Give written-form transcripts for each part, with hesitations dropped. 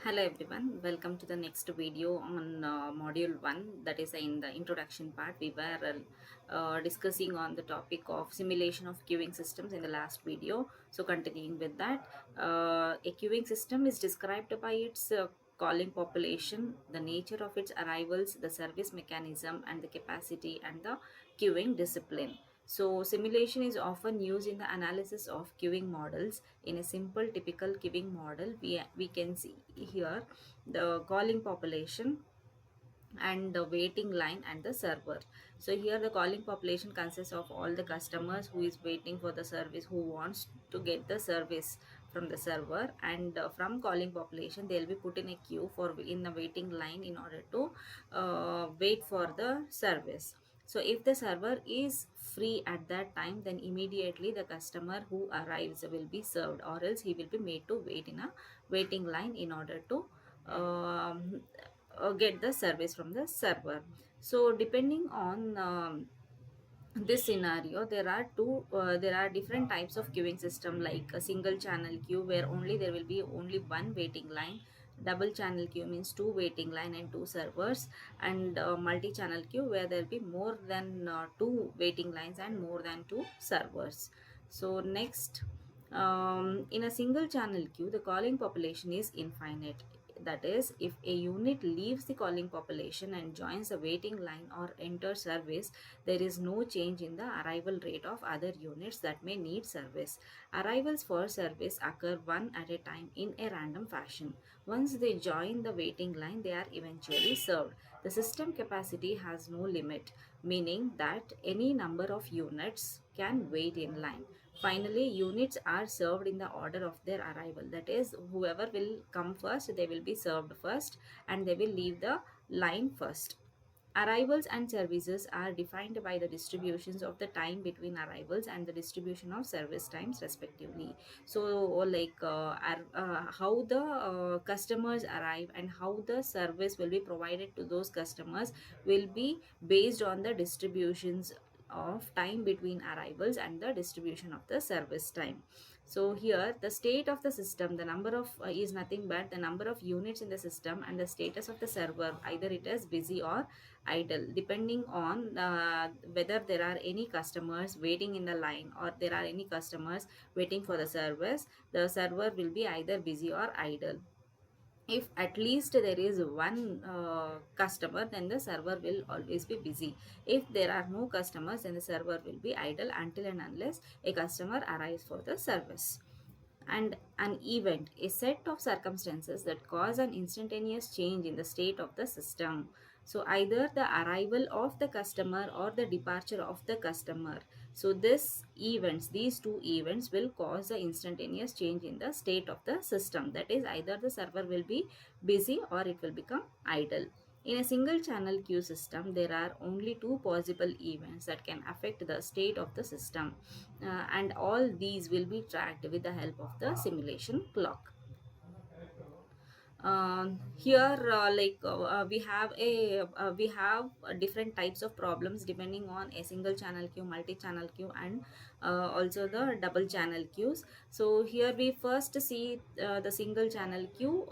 Hello everyone, welcome to the next video on module 1, that is in the introduction part. We were discussing on the topic of simulation of queuing systems in the last video. So continuing with that, a queuing system is described by its calling population, the nature of its arrivals, the service mechanism and the capacity and the queuing discipline. So simulation is often used in the analysis of queuing models. In a simple typical queuing model, we can see here the calling population and the waiting line and the server. So here the calling population consists of all the customers who is waiting for the service, who wants to get the service from the server, and from calling population they will be put in a queue for in the waiting line in order to wait for the service. So if the server is free at that time, then immediately the customer who arrives will be served, or else he will be made to wait in a waiting line in order to get the service from the server. So depending on this scenario, there are different types of queuing system, like a single channel queue where only there will be only one waiting line. Double channel queue means two waiting line and two servers, and multi channel queue where there will be more than two waiting lines and more than two servers. So next, in a single channel queue the calling population is infinite. That is, if a unit leaves the calling population and joins the waiting line or enters service, there is no change in the arrival rate of other units that may need service. Arrivals for service occur one at a time in a random fashion. Once they join the waiting line, they are eventually served. The system capacity has no limit, meaning that any number of units can wait in line. Finally, units are served in the order of their arrival. That is, whoever will come first, they will be served first and they will leave the line first. Arrivals and services are defined by the distributions of the time between arrivals and the distribution of service times respectively. So like how the customers arrive and how the service will be provided to those customers will be based on the distributions of time between arrivals and the distribution of the service time. So here the state of the system, the number of is nothing but the number of units in the system, and the status of the server, either it is busy or idle, depending on whether there are any customers waiting in the line or there are any customers waiting for the service. The server will be either busy or idle. If at least there is one customer, then the server will always be busy. If there are no customers, then the server will be idle until and unless a customer arrives for the service. And an event, a set of circumstances that cause an instantaneous change in the state of the system. So either the arrival of the customer or the departure of the customer. So these two events will cause the instantaneous change in the state of the system. That is, either the server will be busy or it will become idle. In a single channel queue system, there are only two possible events that can affect the state of the system, and all these will be tracked with the help of the simulation clock. Here we have different types of problems depending on a single channel queue, multi channel queue, and also the double channel queues. So here we first see the single channel queue,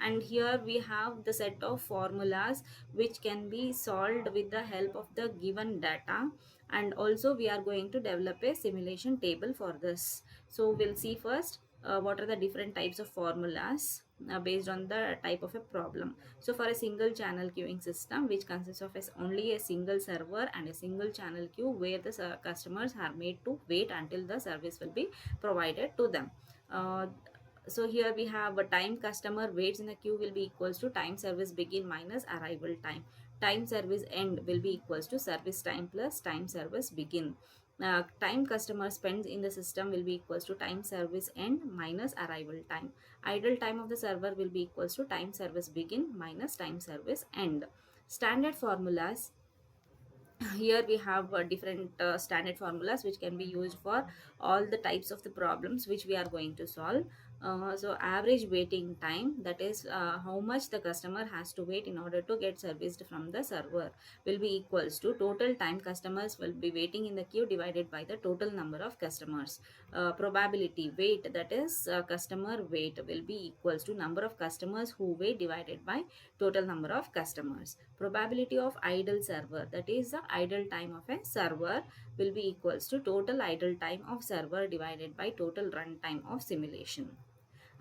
and here we have the set of formulas which can be solved with the help of the given data, and also we are going to develop a simulation table for this. So we'll see first what are the different types of formulas based on the type of a problem. So for a single channel queuing system, which consists of only a single server and a single channel queue where the customers are made to wait until the service will be provided to them. So here we have a time customer waits in the queue will be equals to time service begin minus arrival time. Time service end will be equals to service time plus time service begin. Time customer spends in the system will be equals to time service end minus arrival time. Idle time of the server will be equals to time service begin minus time service end. Standard formulas Here we have different standard formulas which can be used for all the types of the problems which we are going to solve. So average waiting time, that is how much the customer has to wait in order to get serviced from the server, will be equals to total time customers will be waiting in the queue divided by the total number of customers. Probability wait, that is customer wait, will be equals to number of customers who wait divided by total number of customers. Probability of idle server, that is the idle time of a server, will be equals to total idle time of server divided by total runtime of simulation.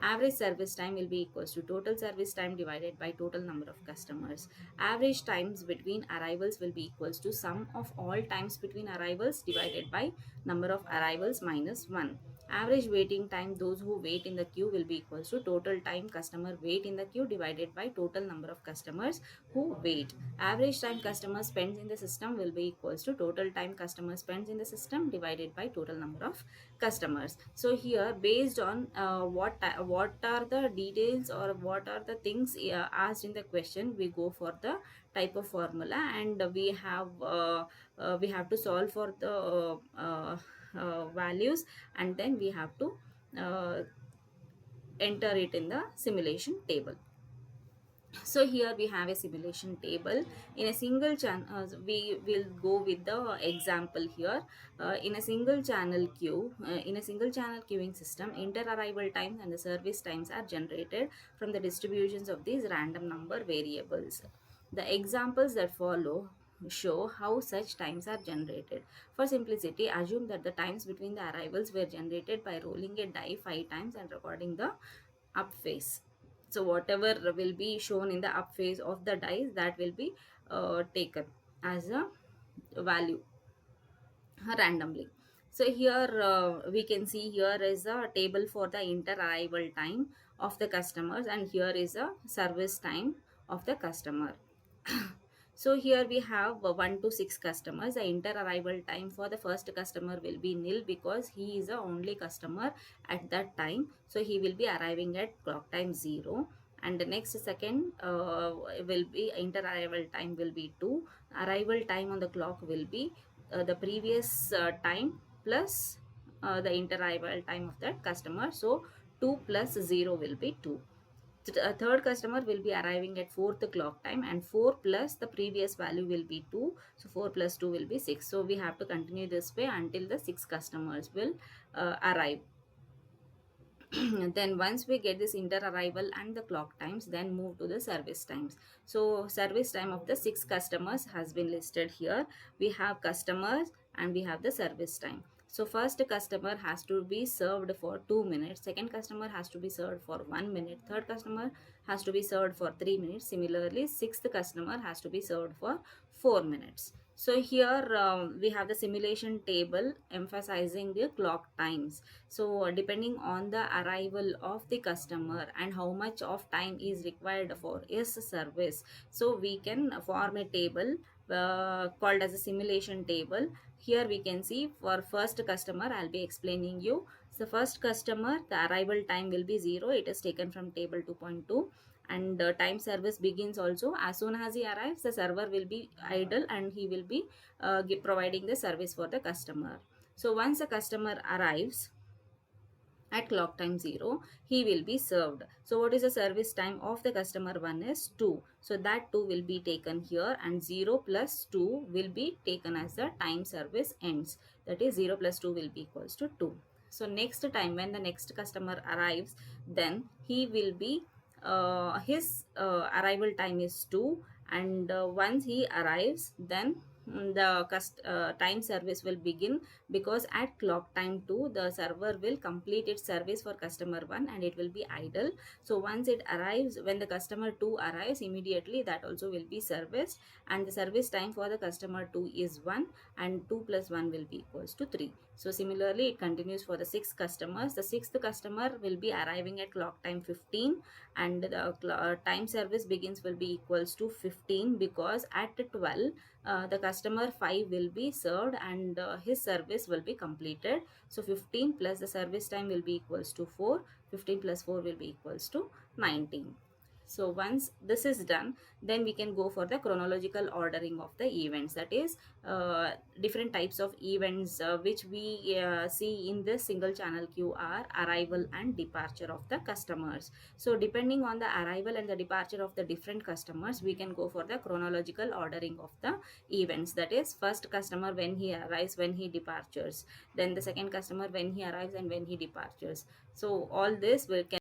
Average service time will be equals to total service time divided by total number of customers. Average times between arrivals will be equals to sum of all times between arrivals divided by number of arrivals minus 1. Average waiting time, those who wait in the queue, will be equals to total time customer wait in the queue divided by total number of customers who wait. Average time customer spends in the system will be equals to total time customer spends in the system divided by total number of customers. So here, based on what are the details or what are the things asked in the question, we go for the type of formula, and we have to solve for the values, and then we have to uh, enter it in the simulation table. So here we have a simulation table. In a single channel, we will go with the example here. In a single channel queue, in a single channel queuing system, inter arrival times and the service times are generated from the distributions of these random number variables. The examples that follow show how such times are generated. For simplicity, assume that the times between the arrivals were generated by rolling a die 5 times and recording the up phase. So whatever will be shown in the up phase of the dice, that will be taken as a value randomly. So here we can see here is a table for the inter arrival time of the customers, and here is a service time of the customer. So here we have 1 to 6 customers. The inter arrival time for the first customer will be nil because he is the only customer at that time, so he will be arriving at clock time 0. And the next second will be inter arrival time will be 2. Arrival time on the clock will be the previous time plus the inter arrival time of that customer, so 2 plus 0 will be 2. A third customer will be arriving at fourth clock time, and 4 plus the previous value will be 2, so 4 plus 2 will be 6. So we have to continue this way until the 6 customers will arrive. Then once we get this inter arrival and the clock times, then move to the service times. So service time of the 6 customers has been listed here. We have customers and we have the service time. So first customer has to be served for 2 minutes, second customer has to be served for 1 minute, third customer has to be served for 3 minutes. Similarly, sixth customer has to be served for 4 minutes. So here we have the simulation table emphasizing the clock times. So depending on the arrival of the customer and how much of time is required for his service, so we can form a table called as a simulation table. Here we can see for first customer, I'll be explaining you. So first customer, the arrival time will be 0. It is taken from table 2.2, and time service begins also as soon as he arrives. The server will be idle and he will be providing the service for the customer. So once a customer arrives at clock time 0, he will be served. So what is the service time of the customer 1 is 2. So that 2 will be taken here, and 0 plus 2 will be taken as the time service ends. That is 0 plus 2 will be equals to 2. So next time when the next customer arrives, then he will be his arrival time is 2, and once he arrives, then the time service will begin, because at clock time 2 the server will complete its service for customer 1 and it will be idle. So once it arrives, when the customer 2 arrives, immediately that also will be serviced, and the service time for the customer 2 is 1, and 2 plus 1 will be equals to 3. So similarly it continues for the 6 customers. The 6th customer will be arriving at clock time 15, and the time service begins will be equals to 15, because at 12 the customer 5 will be served and his service will be completed. So 15 plus the service time will be equals to 4. 15 plus 4 will be equals to 19. So once this is done, then we can go for the chronological ordering of the events. That is, different types of events which we see in this single channel queue are arrival and departure of the customers. So depending on the arrival and the departure of the different customers, we can go for the chronological ordering of the events. That is, first customer when he arrives, when he departures, then the second customer when he arrives and when he departures. So all this will can